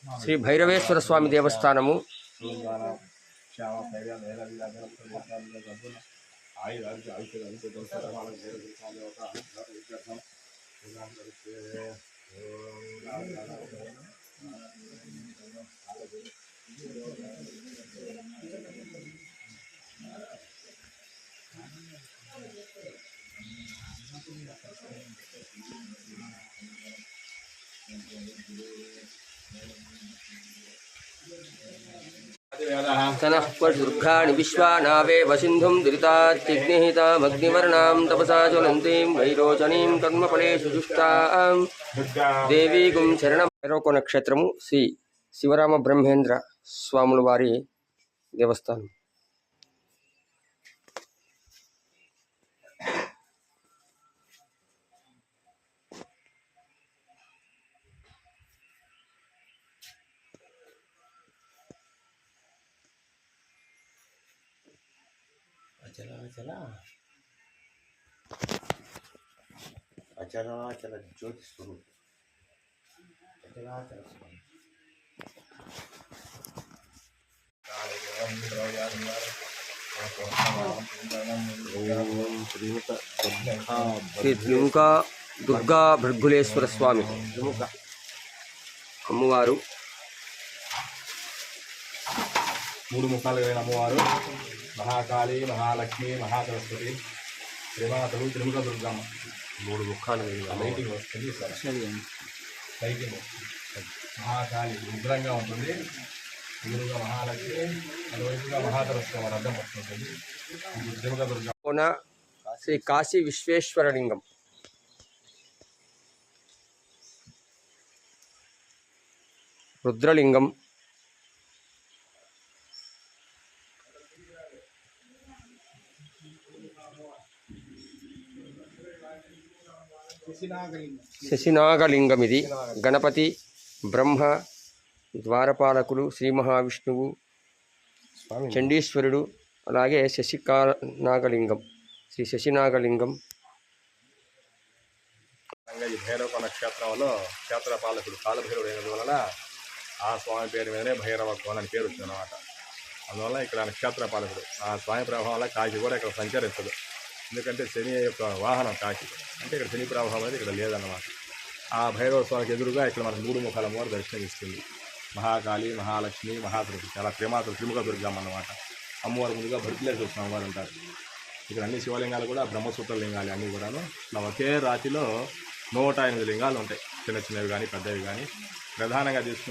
శ్రీ భైరవేశ్వర స్వామి దేవస్థానము तनःपदुर्गाणि विश्वानावेव सिन्धुं दुरितात्यग्निहितामग्निवर्णां तपसा ज्वलन्तीं वैरोचनीं कर्मफलेषु जुष्टां देवीगुं शरणं भैरवको नक्षत्रము శ్రీ శివరామ బ్రహ్మేంద్ర స్వాముల వారి దేవస్థానం. అచలాచల జ్యోతి స్వరూపం అచలాచల స్వామి. శ్రీ త్రిముఖ దుర్గా భృగులేశ్వర స్వామి అమ్మవారు, మూడు ముఖాలు కలిగిన అమ్మవారు మహాకాళి, మహాలక్ష్మి, మహాసరస్వతి, త్రిమాతలు, త్రిముఖ దుర్గమ్మ. మూడు ముఖాలు లైటింగ్ వస్తుంది సార్, లైటింగ్. మహాకాళి ఉగ్రంగా ఉంటుంది, ఎదురుగా మహాలక్ష్మి, అటువైపుగా మహాసరస్వతి మన అర్థం వస్తుంటుంది. త్రిముఖ దుర్గమ్మ. శ్రీ కాశీ విశ్వేశ్వరలింగం, రుద్రలింగం, శశినాగలింగం. ఇది గణపతి, బ్రహ్మ, ద్వారపాలకులు, శ్రీ మహావిష్ణువు, చండీశ్వరుడు, అలాగే శశినాగలింగం, శ్రీ శశినాగలింగం. ఈ భైరవ నక్షత్రంలో క్షేత్రపాలకుడు కాలభైరవుడు అయిన వలన ఆ స్వామి పేరు మీదనే భైరవ కోన అని పేరు వచ్చింది అన్నమాట. అందువల్ల ఇక్కడ నక్షత్రపాలకుడు ఆ స్వామి ప్రభావం వల్ల కాకి కూడా ఇక్కడ సంచరించదు. ఎందుకంటే శని యొక్క వాహనం కాకి, అంటే ఇక్కడ శని ప్రభావం అనేది ఇక్కడ లేదన్నమాట. ఆ భైరవ స్వామికి ఎదురుగా ఇక్కడ మనకు మూడు ముఖాల అమ్మవారు దర్శనమిస్తుంది. మహాకాళి, మహాలక్ష్మి, మహాసరస్వతి, చాలా త్రిమాతలు, త్రిముఖ దుర్గమ్మ అన్నమాట. అమ్మవారు ముందుగా భృగులేశ్వర అమ్మవారు అంటారు. ఇక్కడ అన్ని శివలింగాలు కూడా బ్రహ్మసూత్ర లింగాలు అన్నీ కూడాను. ఇట్లా ఒకే రాతిలో 108 లింగాలు ఉంటాయి, చిన్న చిన్నవి కానీ పెద్దవి కానీ. ప్రధానంగా తీసుకుంటే